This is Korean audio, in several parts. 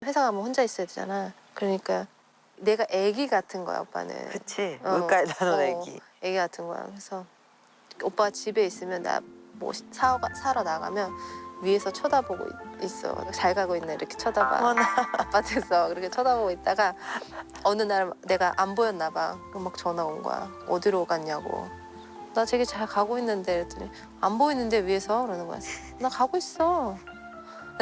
회사 가면 혼자 있어야 되잖아. 그러니까 내가 애기 같은 거야, 오빠는. 그치. 물가에 나눈 애기. 애기 같은 거야. 그래서 오빠가 집에 있으면 나 뭐 사러 나가면 위에서 쳐다보고 있어. 잘 가고 있네 이렇게 쳐다봐. 어머나. 아파트에서 그렇게 쳐다보고 있다가 어느 날 내가 안 보였나 봐. 그럼 막 전화 온 거야. 어디로 갔냐고. 나 되게 잘 가고 있는데 그랬더니 안 보이는데 위에서 그러는 거야. 나 가고 있어.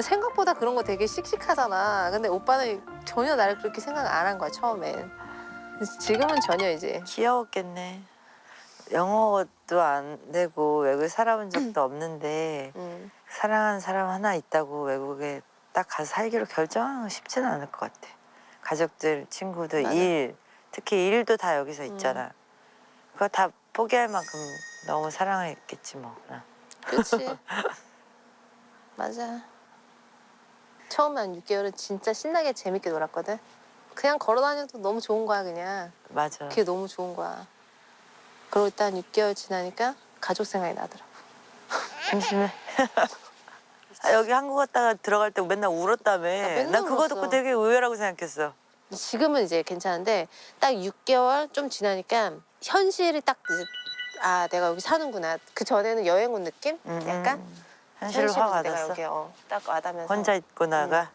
생각보다 그런 거 되게 씩씩하잖아. 근데 오빠는 전혀 나를 그렇게 생각 안 한 거야 처음엔. 지금은 전혀 이제. 귀여웠겠네. 영어도 안 되고 외국에 살아본 적도 없는데 사랑하는 사람 하나 있다고 외국에 딱 가서 살기로 결정하는 건 쉽지는 않을 것 같아. 가족들, 친구들, 맞아. 일, 특히 일도 다 여기서 있잖아. 그거 다 포기할 만큼 너무 사랑했겠지 뭐. 나. 그렇지. 맞아. 처음에 한 6개월은 진짜 신나게 재밌게 놀았거든. 그냥 걸어다녀도 너무 좋은 거야 그냥. 맞아. 그게 너무 좋은 거야. 그러고 일단 6개월 지나니까 가족 생각이 나더라고. 심심해. 아, 여기 한국 갔다가 들어갈 때 맨날 울었다며. 맨날 난 그거 울었어. 듣고 되게 의외라고 생각했어. 지금은 이제 괜찮은데 딱 6개월 좀 지나니까 현실이 딱 이제 아 내가 여기 사는구나. 그 전에는 여행 온 느낌? 약간 현실로 확 내가 와닿았어. 여기 딱 와닿으면서 혼자 있고 나가.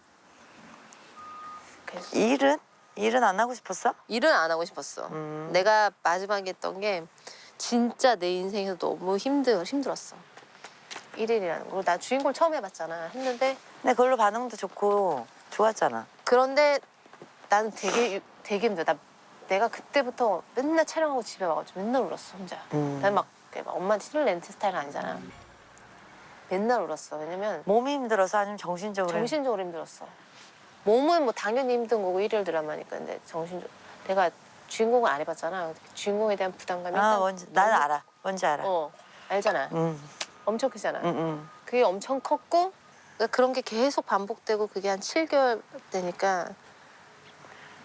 그래서 일은 안 하고 싶었어? 일은 안 하고 싶었어. 내가 마지막에 했던 게 진짜 내 인생에서 너무 힘들었어. 일일이라는 거. 나 주인공 처음 해봤잖아. 했는데 근데 그걸로 반응도 좋고 좋았잖아. 그런데 나는 되게 힘들어. 내가 그때부터 맨날 촬영하고 집에 와가지고 맨날 울었어 혼자. 난 막 엄마한테 신을 내는 스타일은 아니잖아. 맨날 울었어. 왜냐면 몸이 힘들어서 아니면 정신적으로? 정신적으로 힘들었어. 몸은 뭐 당연히 힘든 거고 일일 드라마니까. 근데 정신적으로 내가 주인공을 안 해봤잖아. 주인공에 대한 부담감이 아, 일단 뭔지 난 알아. 뭔지 알아. 알잖아. 응. 엄청 크잖아. 응. 그게 엄청 컸고 그러니까 그런 게 계속 반복되고 그게 한 7개월 되니까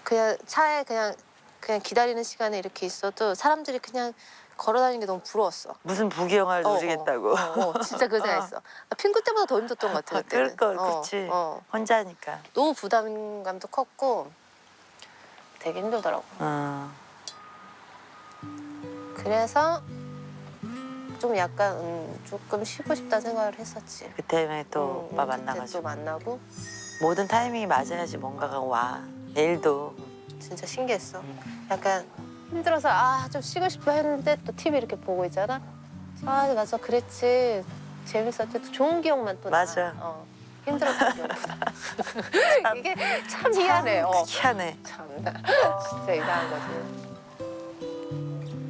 그냥 차에 그냥 기다리는 시간에 이렇게 있어도 사람들이 그냥 걸어다니는 게 너무 부러웠어. 무슨 부귀영화를 누리겠다고. 진짜 그 생각했어. 나 핑크 때보다 더 힘들었던 것 같아. 그때는. 그럴 걸, 그치. 혼자니까. 너무 부담감도 컸고 되게 힘들더라고. 그래서 좀 약간 조금 쉬고 싶다 생각을 했었지. 그때문에 또 오빠 그때 만나가지고. 또 만나고 모든 타이밍이 맞아야지 뭔가가 와. 내일도. 진짜 신기했어. 약간 힘들어서 좀 쉬고 싶어 했는데 또 TV 이렇게 보고 있잖아. 맞아 그랬지. 재밌었지. 또 좋은 기억만 또 맞아. 나. 힘들었던 기억보다. 이게 참 희한해. 희한해. 참나. 진짜 이상한 거지.